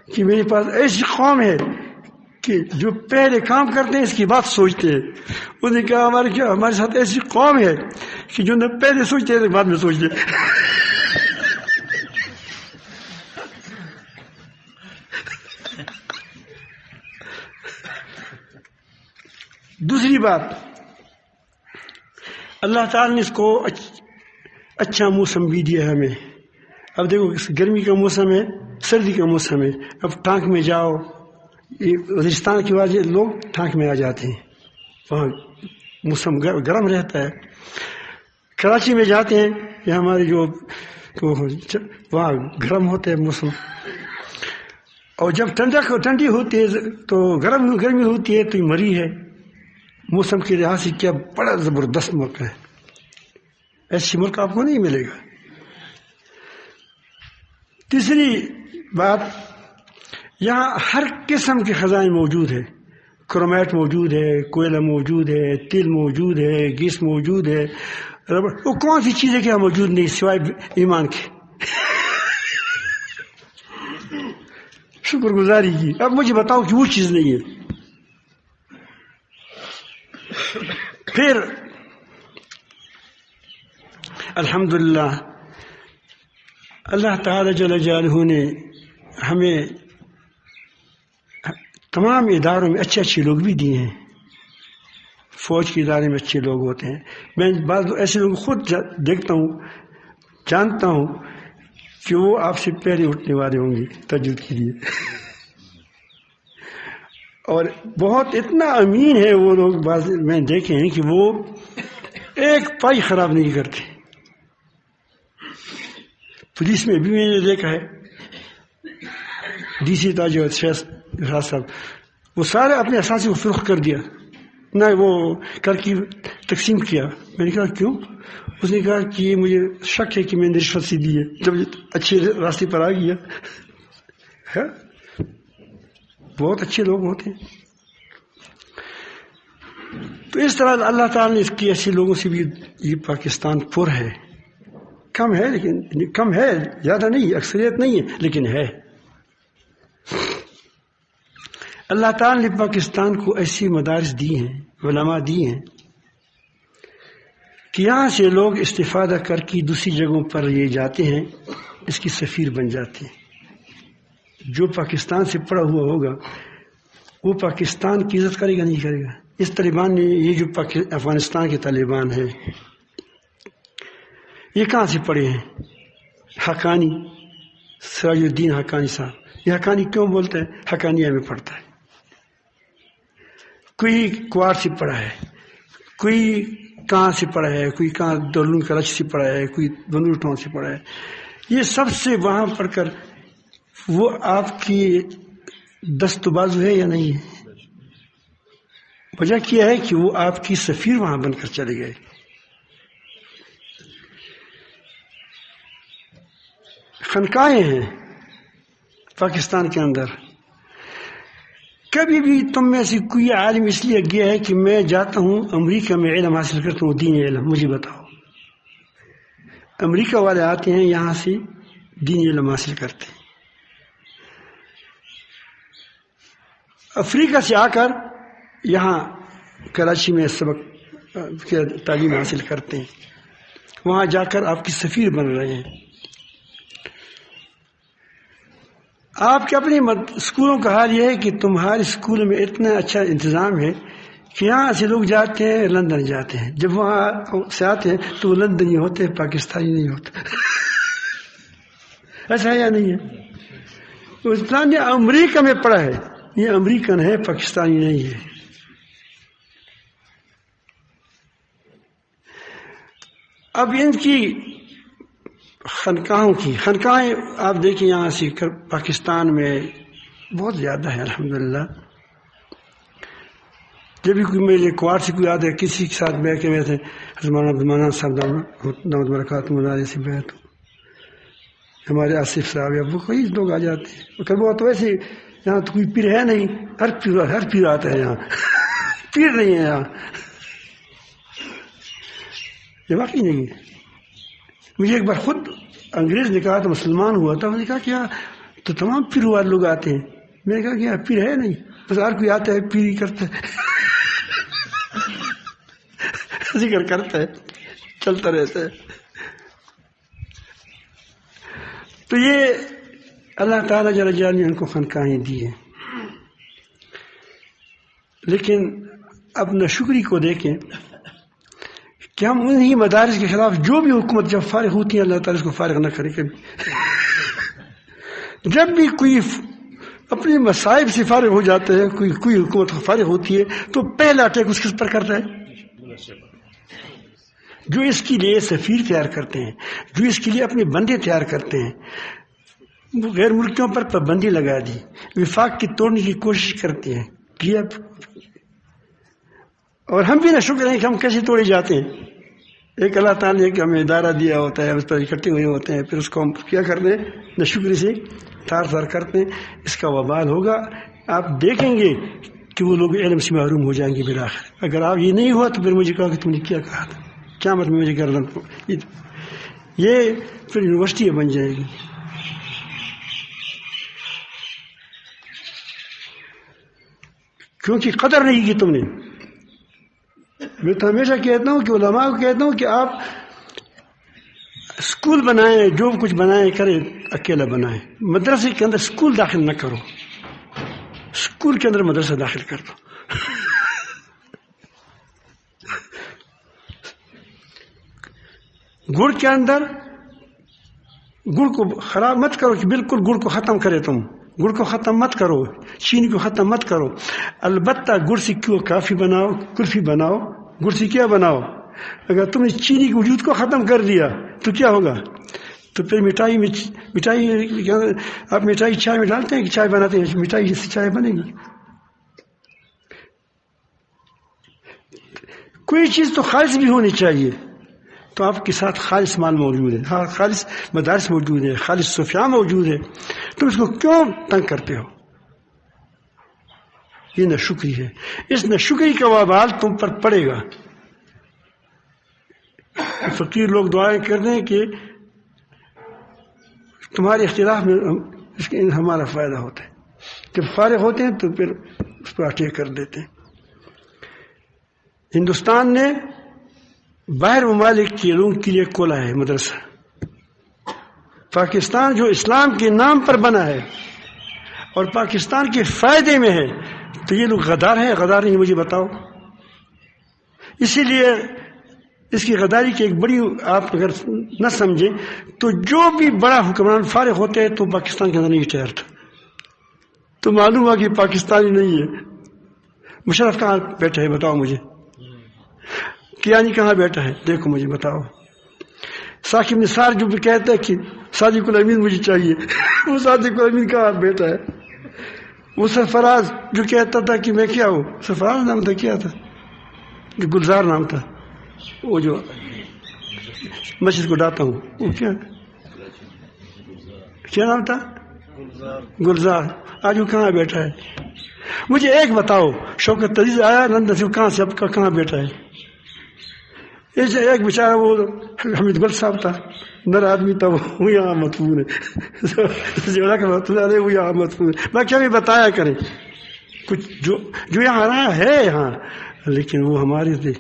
کہ میرے پاس ایسی قوم ہے کہ جو پہلے کام کرتے ہیں اس کی بات سوچتے ہیں. انہوں نے کہا ہمارے ساتھ ایسی قوم ہے کہ جو نہ پہلے سوچتے ہیں بعد میں سوچتے ہیں. دوسری بات، اللہ تعالیٰ نے اس کو اچھا موسم بھی دیا ہمیں. اب دیکھو گرمی کا موسم ہے، سردی کا موسم ہے. اب ٹانک میں جاؤ، وزیرستان کی وجہ لوگ ٹانک میں آ جاتے ہیں، وہاں موسم گرم رہتا ہے. کراچی میں جاتے ہیں یا ہمارے جو وہاں گرم ہوتا ہے موسم. اور جب ٹھنڈی ہوتی ہے تو گرمی ہوتی ہے تو یہ مری ہے. موسم کے لحاظ سے کیا بڑا زبردست ملک ہے. ایسی ملک آپ کو نہیں ملے گا. تیسری بات، یہاں ہر قسم کے خزانے موجود ہے. کرومائٹ موجود ہے، کوئلہ موجود ہے، تیل موجود ہے، گیس موجود ہے. وہ کون سی چیزیں کیا موجود نہیں سوائے ایمان کے. شکر گزاری کی. اب مجھے بتاؤ کہ وہ چیز نہیں ہے. پھر الحمدللہ اللہ تعالی جل جلالہ نے ہمیں تمام اداروں میں اچھے لوگ بھی دیے ہیں. فوج کے ادارے میں اچھے لوگ ہوتے ہیں. میں بعض ایسے لوگ خود دیکھتا ہوں، جانتا ہوں کہ وہ آپ سے پہلے اٹھنے والے ہوں گے تہجد کے لیے. اور بہت اتنا امین ہے وہ لوگ. بعض میں دیکھے ہیں کہ وہ ایک پائی خراب نہیں کرتے. پولیس میں بھی میں نے دیکھا ہے، ڈی سی تاج صاحب وہ سارے اپنے اثاثے کو فروخت کر دیا، نہ وہ کر کی تقسیم کیا. میں نے کہا کیوں؟ اس نے کہا کہ یہ مجھے شک ہے کہ میں نے رشوت سی دی ہے. جب اچھے راستے پر آ گیا ہے. بہت اچھے لوگ ہوتے ہیں. تو اس طرح اللہ تعالیٰ نے اس کی ایسے لوگوں سے بھی یہ پاکستان پر ہے. کم ہے لیکن کم ہے، زیادہ نہیں، اکثریت نہیں ہے لیکن ہے. اللہ تعالیٰ نے پاکستان کو ایسی مدارس دی ہیں، علماء دی ہیں کہ یہاں سے لوگ استفادہ کر کے دوسری جگہوں پر یہ جاتے ہیں، اس کی سفیر بن جاتے ہیں. جو پاکستان سے پڑھا ہوا ہوگا وہ پاکستان کی عزت کرے گا نہیں کرے گا. اس طالبان نے، یہ جو افغانستان کے طالبان ہیں، یہ کہاں سے پڑھے ہیں؟ حقانی، سراج الدین حقانی صاحب. یہ حقانی کیوں بولتے ہیں؟ حقانیہ میں پڑھتا ہے. کوئی کوار سے پڑھا ہے، کوئی کہاں سے پڑھا ہے، کوئی کہاں دارالعلوم کراچی سے پڑھا ہے، کوئی بنور ٹاؤن سے پڑھا ہے. یہ سب سے وہاں پڑھ کر وہ آپ کی دست بازو ہے یا نہیں ہے؟ وجہ کیا ہے کہ وہ آپ کی سفیر وہاں بن کر چلے گئے. خانقاہیں ہیں پاکستان کے اندر. کبھی بھی تم میں سے کوئی عالم اس لیے گیا ہے کہ میں جاتا ہوں امریکہ میں علم حاصل کرتا ہوں، دینی علم؟ مجھے بتاؤ. امریکہ والے آتے ہیں یہاں سے دینی علم حاصل کرتے ہیں. افریقہ سے آ کر یہاں کراچی میں سبق تعلیم حاصل کرتے ہیں، وہاں جا کر آپ کی سفیر بن رہے ہیں. آپ کے اپنے اسکولوں کا حال یہ ہے کہ تمہارے اسکول میں اتنا اچھا انتظام ہے کہ یہاں سے لوگ جاتے ہیں لندن جاتے ہیں، جب وہاں سے آتے ہیں تو وہ لندنی ہوتے ہیں، پاکستانی نہیں ہوتے. ایسا ہے یا نہیں ہے؟ اسلام نے امریکہ میں پڑھا ہے، یہ امریکن ہے، پاکستانی نہیں ہے. اب ان کی خانقاہیں آپ دیکھیں یہاں سے پاکستان میں بہت زیادہ ہے الحمدللہ. جب بھی کوئی میرے کوار سے کوئی آتا ہے کسی کے ساتھ بیٹھ کے بیٹھے مولانا عبدالمنان صاحب دعوت برکات مدارے سے بیٹھ، ہمارے آصف صاحب یا وہ کوئی لوگ آ جاتے ہیں. کبھی وہ تو ویسے یہاں تو کوئی پیر ہے نہیں، ہر پیر آتا ہے یہاں. پیر نہیں ہے یہاں، یہ واقعی نہیں ہے. مجھے ایک بار خود انگریز نے کہا تو مسلمان ہوا تھا، انہوں نے کہا کہ تو تمام پیر والے لوگ آتے ہیں. میں نے کہا کہ پیر ہے نہیں، بس ہر کوئی آتا ہے پیری کرتا ہے ذکر کرتا ہے، چلتا رہتا ہے. تو یہ اللہ تعالیٰ جل جلالہ نے ان کو خانقاہیں دی ہیں. لیکن اب ناشکری کو دیکھیں کہ ہم انہی مدارس کے خلاف، جو بھی حکومت جب فارغ ہوتی ہے اللہ تعالیٰ اس کو فارغ نہ کرے کبھی. جب بھی کوئی اپنے مصائب سے فارغ ہو جاتا ہے، کوئی حکومت فارغ ہوتی ہے، تو پہلا اٹیک اس کس پر کرتا ہے؟ جو اس کے لیے سفیر تیار کرتے ہیں، جو اس کے لیے اپنے بندے تیار کرتے ہیں. غیر ملکیوں پر پابندی لگا دی، وفاق کی توڑنے کی کوشش کرتے ہیں کیا. اور ہم بھی نہ شکر ہیں کہ ہم کیسے توڑے جاتے ہیں. ایک اللہ تعالیٰ نے کہ ہمیں ادارہ دیا ہوتا ہے، اس پر اکٹھے ہوئے ہوتے ہیں، پھر اس کو ہم کیا کرتے ہیں؟ نہ شکری سے تار تار کرتے ہیں. اس کا وبال ہوگا. آپ دیکھیں گے کہ وہ لوگ علم سے محروم ہو جائیں گے بالآخر. اگر آپ یہ نہیں ہوا تو پھر مجھے کہا کہ تم نے کیا کہا تھا، قیامت میں مجھے گردن کو یہ پھر یونیورسٹی بن جائے گی. کیونکہ قدر نہیں کی تم نے. میں تو ہمیشہ کہتا ہوں کہ علماء کو کہتا ہوں کہ آپ اسکول بنائیں، جو کچھ بنائیں کریں اکیلا بنائیں. مدرسے کے اندر اسکول داخل نہ کرو، اسکول کے اندر مدرسہ داخل کر دو. گڑ کے اندر گڑ کو خراب مت کرو کہ بالکل گڑ کو ختم کرے. تم گڑ کو ختم مت کرو، چینی کو ختم مت کرو. البتہ گڑ سے کیوں کافی بناؤ، کلفی بناؤ. گڑ سے کیا بناؤ؟ اگر تم نے چینی کے وجود کو ختم کر دیا تو کیا ہوگا؟ تو پھر مٹھائی آپ مٹھائی چائے میں ڈالتے ہیں کہ چائے بناتے ہیں، مٹھائی سے چائے بنے گی. کوئی چیز تو خالص بھی ہونی چاہیے. تو آپ کے ساتھ خالص مال موجود ہے، خالص مدارس موجود ہے، خالص صوفیاء موجود ہے، تو اس کو کیوں تنگ کرتے ہو؟ یہ ناشکری ہے. اس ناشکری کا وبال تم پر پڑے گا. فقیر لوگ دعائیں کر رہے ہیں کہ تمہارے اختلاف میں ہمارا فائدہ ہوتا ہے. جب فارغ ہوتے ہیں تو پھر اس پر اٹیک کر دیتے ہیں. ہندوستان نے باہر ممالک کے لوگوں کے لیے کھولا ہے مدرسہ. پاکستان جو اسلام کے نام پر بنا ہے اور پاکستان کے فائدے میں ہے، تو یہ لوگ غدار ہیں. غدار نہیں مجھے بتاؤ. اسی لیے اس کی غداری کی ایک بڑی آپ اگر نہ سمجھیں تو جو بھی بڑا حکمران فارغ ہوتے ہیں تو پاکستان کے اندر نہیں ٹھہرتا. تو معلوم ہوا کہ پاکستانی نہیں ہے. مشرف کہاں بیٹھا ہے بتاؤ مجھے؟ کیانی کہاں بیٹھا ہے دیکھو مجھے بتاؤ. ثاقب نثار جو بھی کہتا ہے کہ صادق الامین مجھے چاہیے، وہ صادق الامین کہاں بیٹھا ہے؟ وہ سرفراز جو کہتا تھا کہ میں کیا ہوں، سرفراز نام تھا، کیا تھا، گلزار نام تھا، وہ جو مسجد کو ڈاتا ہوں، وہ کیا نام تھا؟ گلزار. آج وہ کہاں بیٹھا ہے؟ مجھے ایک بتاؤ، شوکت عزیز آیا لندن سے، کہاں سے اب کہاں بیٹھا ہے؟ ایسے ایک بیچارہ وہ حمید گل صاحب تھا، نر آدمی تھا، وہ یہاں مدفون ہے، وہ یہاں مدفون ہے. میں کیا بھی بتایا کریں کچھ جو یہاں رہا ہے یہاں، لیکن وہ ہمارے تھے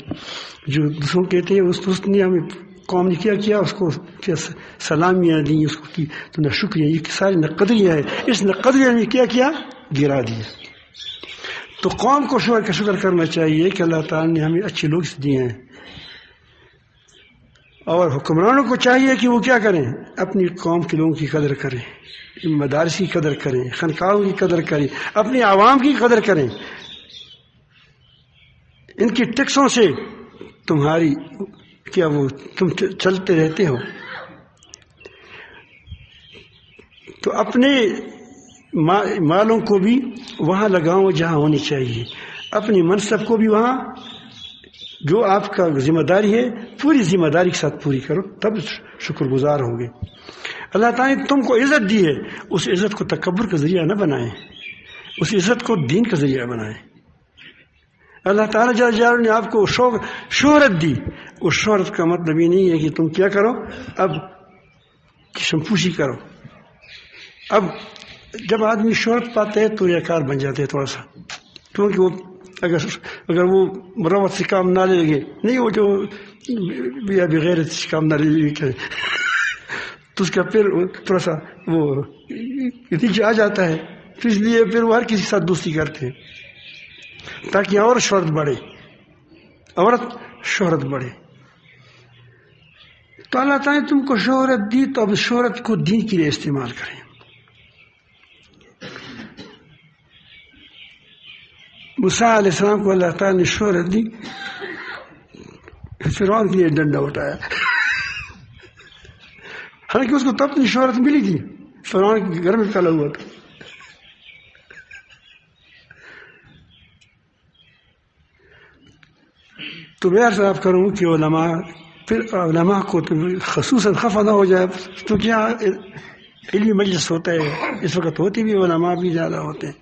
جو دوسروں کہتے ہیں اس نے ہمیں قوم نے کیا اس کو کیا سلامیاں دیں، اس کو کی تو نہ شکریہ. یہ ساری نقدریاں ہے. اس نقدریاں نے کیا گرا دیا. تو قوم کو شکر کرنا چاہیے کہ اللہ تعالیٰ نے ہمیں اچھے لوگ دیے ہیں. اور حکمرانوں کو چاہیے کہ وہ کیا کریں، اپنی قوم کے لوگوں کی قدر کریں، مدارس کی قدر کریں، خانقاہوں کی قدر کریں، اپنی عوام کی قدر کریں. ان کی ٹیکسوں سے تمہاری کیا وہ تم چلتے رہتے ہو. تو اپنے مالوں کو بھی وہاں لگاؤ جہاں ہونی چاہیے، اپنی منصب کو بھی وہاں جو آپ کا ذمہ داری ہے پوری ذمہ داری کے ساتھ پوری کرو، تب شکر گزار ہوگے. اللہ تعالیٰ نے تم کو عزت دی ہے، اس عزت کو تکبر کا ذریعہ نہ بنائیں، اس عزت کو دین کا ذریعہ بنائیں. اللہ تعالیٰ جل جلالہ نے آپ کو شہرت دی. اس شہرت کا مطلب یہ نہیں ہے کہ تم کیا کرو، اب شمپوشی کرو، اب جب آدمی شہرت پاتے ہے تو ریاکار بن جاتے ہیں تھوڑا سا، کیونکہ وہ اگر وہ مروت سے کام نہ لے گے، نہیں وہ جو بغیر سے کام نہ لے گے تو اس کا پھر تھوڑا سا وہ نیچے آ جاتا ہے، تو اس لیے پھر وہ ہر کسی کے ساتھ دوستی کرتے ہیں تاکہ اور شہرت بڑھے، عورت شہرت بڑھے۔ تو اللہ تعالیٰ نے تم کو شہرت دی، تو اب شہرت کو دین کے لیے استعمال کریں۔ موسیٰ علیہ السلام کو اللہ تعالیٰ نے شہرت دی، فرعون کے لیے ڈنڈا اٹھایا، حالانکہ اس کو تو اپنی شہرت ملی تھی، فرعون کے گھر میں پھیلا ہوا تھا۔ تو میں عرض کروں کہ علماء، پھر علماء کو تو خصوصاً خفا نہ ہو جائے، تو کیا علمی مجلس ہوتا ہے، اس وقت ہوتی بھی علماء بھی زیادہ ہوتے ہیں۔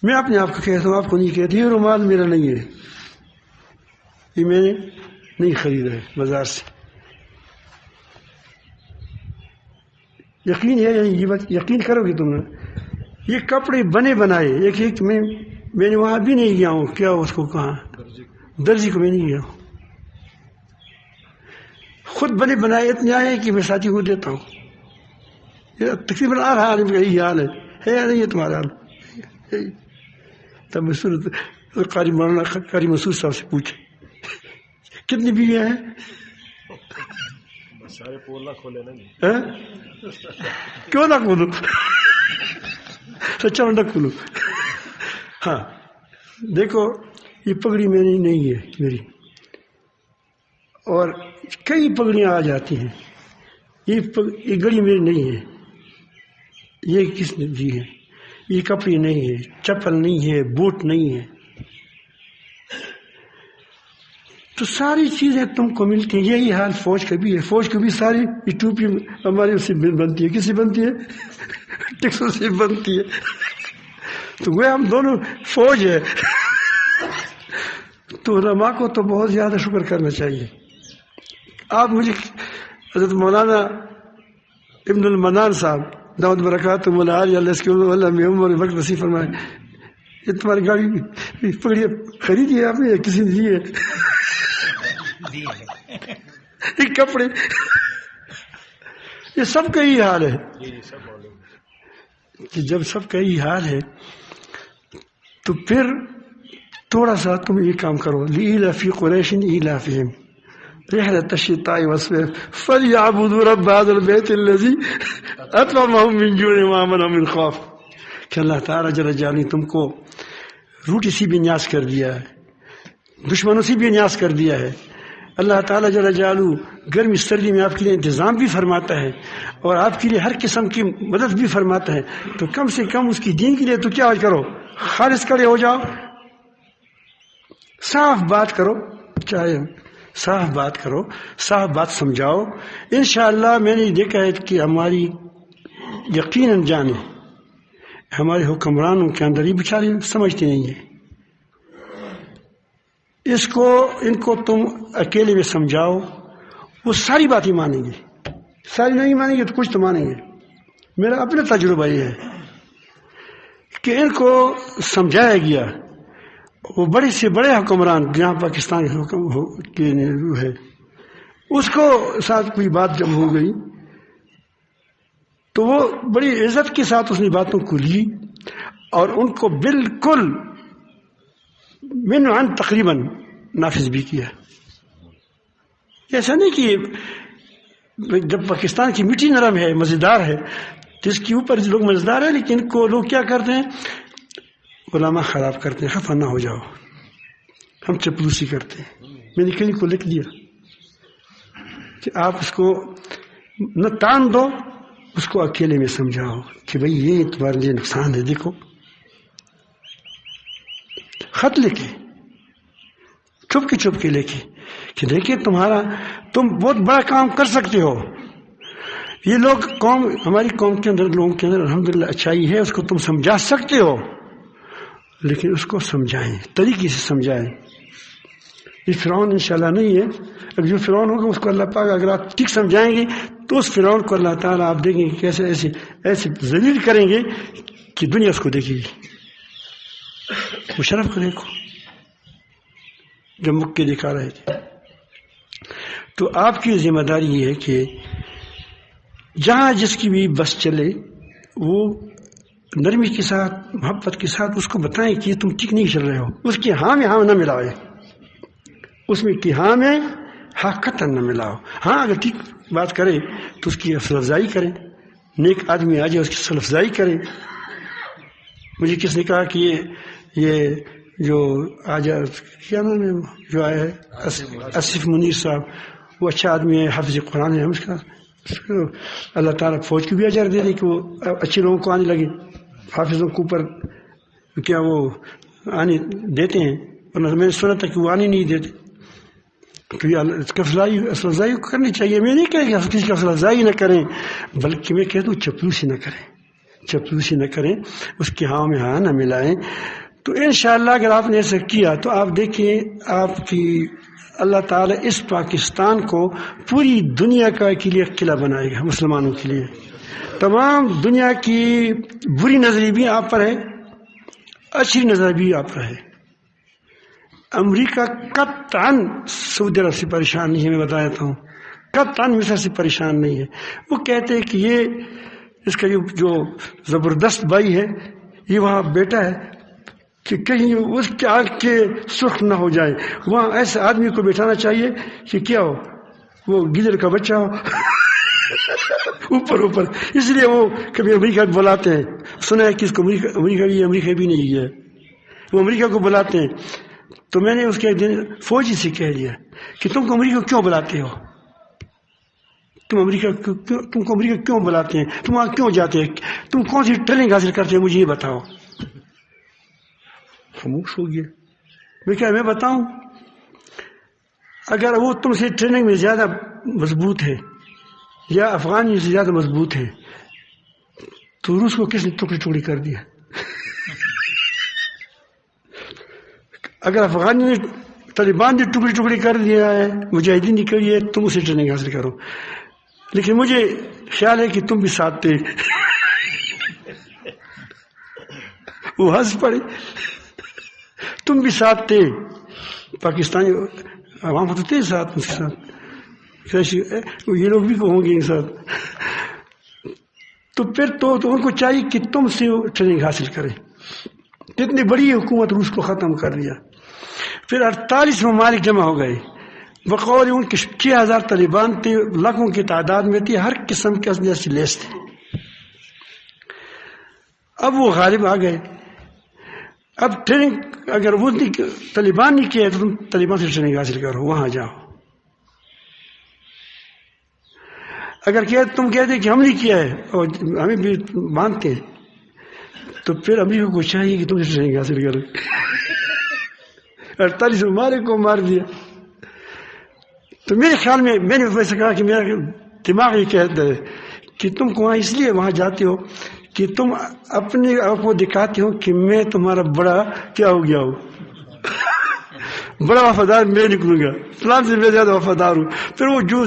میں اپنے آپ کو کہتا ہوں، آپ کو نہیں کہتی، یہ رومال میرا نہیں ہے، یہ میں نے نہیں خریدا ہے بازار سے، یقین ہے یہ بات یقین کرو گے تم نے، یہ کپڑے بنے بنائے، ایک میں نے وہاں بھی نہیں گیا ہوں، کیا اس کو کہاں درزی کو میں نہیں گیا ہوں، خود بنے بنائے اتنے آئے کہ میں ساتھی کو دیتا ہوں، تقریباً آ رہا ہے، یہی حال ہے یا نہیں ہے تمہارا حال؟ تب قاری مولانا قاری مسعود صاحب سے پوچھے کتنی بیویاں ہیں؟ کیوں نہ کھولو، سچا نہ کھولو۔ ہاں دیکھو، یہ پگڑی میری نہیں ہے میری، اور کئی پگڑیاں آ جاتی ہیں، یہ گڑی میری نہیں ہے، یہ کس نے دی ہے؟ یہ کپڑے نہیں ہے، چپل نہیں ہے، بوٹ نہیں ہے، تو ساری چیزیں تم کو ملتی ہیں۔ یہی حال فوج کا بھی ہے، فوج کو بھی ساری یہ ٹوپی ہماری اس سے بنتی ہے، کس سے بنتی ہے؟ ٹیکسوں سے بنتی ہے، تو وہ ہم دونوں فوج ہے۔ تو علماء کو تو بہت زیادہ شکر کرنا چاہیے۔ آپ مجھے حضرت مولانا ابن المنان صاحب دعوت برکات ملال اللہ میں عمر وقت نصیب فرمائے، یہ تمہاری گاڑی پگڑی خریدی ہے آپ نے یا کسی نے دی ہے؟ یہ کپڑے، یہ سب کا ہی حال ہے، کہ جب سب کا ہی حال ہے تو پھر تھوڑا سا تم یہ کام کرو، لإيلاف قريش إيلافهم رحلة الشتاء والصيف فليعبدوا رب هذا البيت الذي أطعمهم من جوع وآمنهم من خوف۔ کہ اللہ تعالیٰ جل جلالہ تم کو روٹی سے بھی نیاز کر دیا ہے، دشمنوں سے بھی نیاز کر دیا ہے، اللہ تعالیٰ جل جلالہ گرمی سردی میں آپ کے لیے انتظام بھی فرماتا ہے اور آپ کے لیے ہر قسم کی مدد بھی فرماتا ہے، تو کم سے کم اس کی دین کے لیے تو کیا کرو، خالص کھڑے ہو جاؤ، صاف بات کرو، چاہے صاف بات کرو، صاف بات سمجھاؤ۔ انشاءاللہ میں نے دیکھا ہے کہ ہماری یقیناً جانے ہمارے حکمرانوں کے اندر یہ بیچارے سمجھتے نہیں ہیں، ان کو تم اکیلے میں سمجھاؤ، وہ ساری باتیں مانیں گے، ساری نہیں مانیں گے تو کچھ تو مانیں گے۔ میرا اپنا تجربہ یہ ہے کہ ان کو سمجھایا گیا، وہ بڑے سے بڑے حکمران جہاں پاکستان کے ہے، اس کو ساتھ کوئی بات جب ہو گئی تو وہ بڑی عزت کے ساتھ اس نے باتوں کو لی اور ان کو بالکل من تقریباً نافذ بھی کیا۔ ایسا نہیں کہ جب پاکستان کی مٹی نرم ہے، مزیدار ہے، جس کے اوپر لوگ مزیدار ہیں، لیکن ان کو لوگ کیا کرتے ہیں، علماء خراب کرتے ہیں، خفا نہ ہو جاؤ، ہم چپلوسی کرتے ہیں۔ میں نے کہیں کو لکھ دیا کہ آپ اس کو نہ تان دو، اس کو اکیلے میں سمجھاؤ کہ بھئی یہ تمہارے لیے نقصان ہے۔ دیکھو خط لکھے، چھپ کے لکھے کہ دیکھیے تم بہت بڑا کام کر سکتے ہو، یہ لوگ ہماری قوم کے اندر لوگوں کے اندر الحمدللہ اچھائی ہے، اس کو تم سمجھا سکتے ہو، لیکن اس کو سمجھائیں، طریقے سے سمجھائیں۔ یہ فرعون انشاءاللہ نہیں ہے، اب جو فرعون ہوگا اس کو اللہ پاک اگر آپ ٹھیک سمجھائیں گے تو اس فرعون کو اللہ تعالیٰ آپ دیکھیں کہ کیسے ایسے ذلیل کریں گے کہ دنیا اس کو دیکھے گی. مشرف کو دیکھو جو مکے دکھا رہے تھے. تو آپ کی ذمہ داری یہ ہے کہ جہاں جس کی بھی بس چلے وہ نرمی کے ساتھ محبت کے ساتھ اس کو بتائیں کہ تم ٹھیک نہیں چل رہے ہو. اس کی ہاں میں ہاں نہ ملاؤ، اس میں کہ ہاں میں حقیقت نہ ملاؤ. ہاں اگر ٹھیک بات کرے تو اس کی حوصلہ افزائی کریں. نیک آدمی آ جائے اس کی حوصلہ افزائی کریں. مجھے کس نے کہا کہ یہ جو آج کیا نام ہے جو آیا ہے آصف منیر صاحب، وہ اچھا آدمی ہے، حافظ قرآن ہے. ہم اس کا اللہ تعالیٰ فوج کی بھی اجر دے دے کہ وہ اچھے لوگوں کو آنے لگے. حافظوں کے اوپر کیا وہ آنے دیتے ہیں، ورنہ میں نے سنا تھا کہ وہ آنے نہیں دیتے. تو یہ اس کا حوصلہ افزائی کرنی چاہیے. میں نہیں کہہ کہ کسی کا حوصلہ افزائی نہ کریں، بلکہ میں کہتا ہوں چپلوسی نہ کریں، چپلوسی نہ کریں، اس کے ہاں میں ہاں نہ ملائیں. تو انشاءاللہ اگر آپ نے ایسا کیا تو آپ دیکھیں آپ کی اللہ تعالیٰ اس پاکستان کو پوری دنیا کے لیے قلعہ بنائے گا. مسلمانوں کے لیے تمام دنیا کی بری نظری بھی آپ پر ہے، اچھی نظر بھی آپ پر ہے. امریکہ قطعاً سعودی عرب سے پریشان نہیں ہے، میں بتا دیتا ہوں، قطعاً مصر سے پریشان نہیں ہے. وہ کہتے ہیں کہ یہ اس کا جو زبردست بھائی ہے یہ وہاں بیٹا ہے کہ کہیں اس کے آنکھ کے سرخ نہ ہو جائے. وہاں ایسے آدمی کو بیٹھانا چاہیے کہ کیا ہو، وہ گدڑ کا بچہ ہو اوپر. اس لیے وہ کبھی امریکہ کو بلاتے ہیں. سنا ہے کہ اس کو امریکہ بھی نہیں ہے، وہ امریکہ کو بلاتے ہیں. تو میں نے اس کے ایک دن فوجی سے کہہ دیا کہ تم کو امریکہ کیوں بلاتے ہو، تم کو امریکہ کیوں بلاتے ہیں، تم وہاں کیوں جاتے ہیں، تم کون سی ٹریننگ حاصل کرتے ہیں، مجھے یہ بتاؤ. خاموش ہو گیا. میں کیا میں بتاؤں، اگر وہ تم سے ٹریننگ میں زیادہ مضبوط ہے یا افغان سے زیادہ مضبوط ہے تو روس کو کس نے ٹکڑی کر دیا. اگر افغان نے طالبان نے ٹکڑی کر دیا ہے، مجاہدین نے کری ہے، تم اسے ٹریننگ حاصل کرو. لیکن مجھے خیال ہے کہ تم بھی ساتھ تھے. وہ ہنس پڑے. تم بھی ساتھ تھے، پاکستانی عوام تو تھے ساتھ، اس کے ساتھ یہ لوگ بھی ہوں گے ساتھ. تو پھر تو ان کو چاہیے کہ تم سے ٹریننگ حاصل کریں. کتنی بڑی حکومت روس کو ختم کر دیا. پھر 48 ممالک جمع ہو گئے، بقول ان کے 6000 طالبان تھے، لاکھوں کی تعداد میں تھی، ہر قسم کے جیسے لیس تھے. اب وہ غالب آ گئے. اب ٹریننگ اگر وہ طالبان نے کیا ہے تو تم طالبان سے ٹریننگ حاصل کرو، وہاں جاؤ. اگر کیا تم کہتے کہ ہم نے کیا ہے اور ہمیں بھی مانتے ہیں تو پھر امریکہ کو چاہیے کہ تم سے ٹریننگ حاصل کرو. 48 ممالک کو مار دیا. تو میرے خیال میں نے ویسے کہا کہ میرا دماغ یہ کہتا ہے کہ تم کو وہاں اس لیے وہاں جاتے ہو کہ تم اپنے آپ کو دکھاتے ہو کہ میں تمہارا بڑا کیا ہو گیا ہوں، بڑا وفادار میں نکلوں گا، فلان سے میں زیادہ وفادار ہوں. پھر وہ جو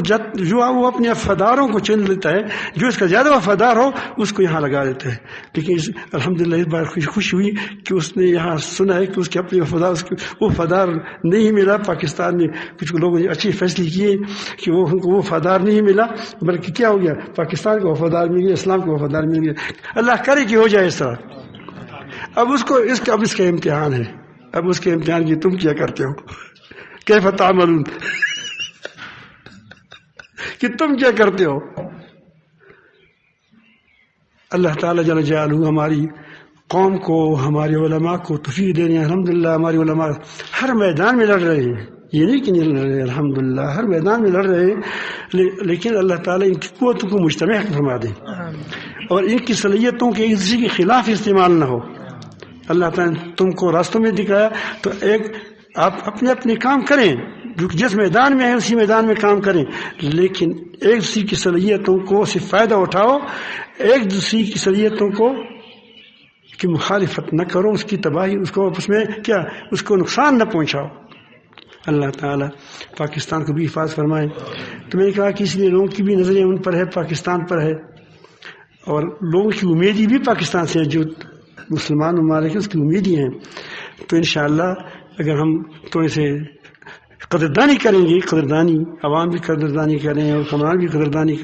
وہ اپنے وفاداروں کو چن لیتا ہے، جو اس کا زیادہ وفادار ہو اس کو یہاں لگا دیتا ہے. لیکن الحمدللہ اس بار خوشی ہوئی کہ اس نے یہاں سنا ہے کہ اس کے اپنے وفادار اس کو وفادار نہیں ملا. پاکستان میں کچھ لوگوں نے اچھے فیصلے کیے کہ وہ ان کو وفادار نہیں ملا، بلکہ کیا ہو گیا، پاکستان کو وفادار مل گیا، اسلام کو وفادار مل گیا. اللہ کرے کہ ہو جائے اس طرح. اب اس کا امتحان ہے. اب اس کے امتحان کی تم کیا کرتے ہو، کیف تعملون، کہ تم کیا کرتے ہو. اللہ تعالیٰ جل جلالہ ہماری قوم کو، ہمارے علماء کو توفیق دے رہے ہیں. الحمدللہ ہمارے علماء ہر میدان میں لڑ رہے ہیں، یہ نہیں کہ نہیں لڑ رہے، الحمدللہ ہر میدان میں لڑ رہے ہیں. لیکن اللہ تعالیٰ ان کی قوتوں کو مجتمع فرما دے اور ان کی صلاحیتوں کے کسی کے خلاف استعمال نہ ہو. اللہ تعالیٰ نے تم کو راستوں میں دکھایا تو آپ اپنے کام کریں، جس میدان میں ہے اسی میدان میں کام کریں، لیکن ایک دوسرے کی صلاحیتوں کو سے فائدہ اٹھاؤ، ایک دوسرے کی صلاحیتوں کو کی مخالفت نہ کرو، اس کی تباہی، اس کو نقصان نہ پہنچاؤ. اللہ تعالیٰ پاکستان کو بھی حفاظ فرمائے. تو میں نے کہا کہ اس لیے لوگوں کی بھی نظریں ان پر ہے، پاکستان پر ہے، اور لوگوں کی امیدیں بھی پاکستان سے ہیں، جو مسلمان ممالک ہیں اس کی امیدیں ہیں۔ تو انشاءاللہ اگر ہم تھوڑے سے قدردانی کریں گے، قدردانی عوام بھی قدردانی کریں اور حکمران بھی قدردانی کریں،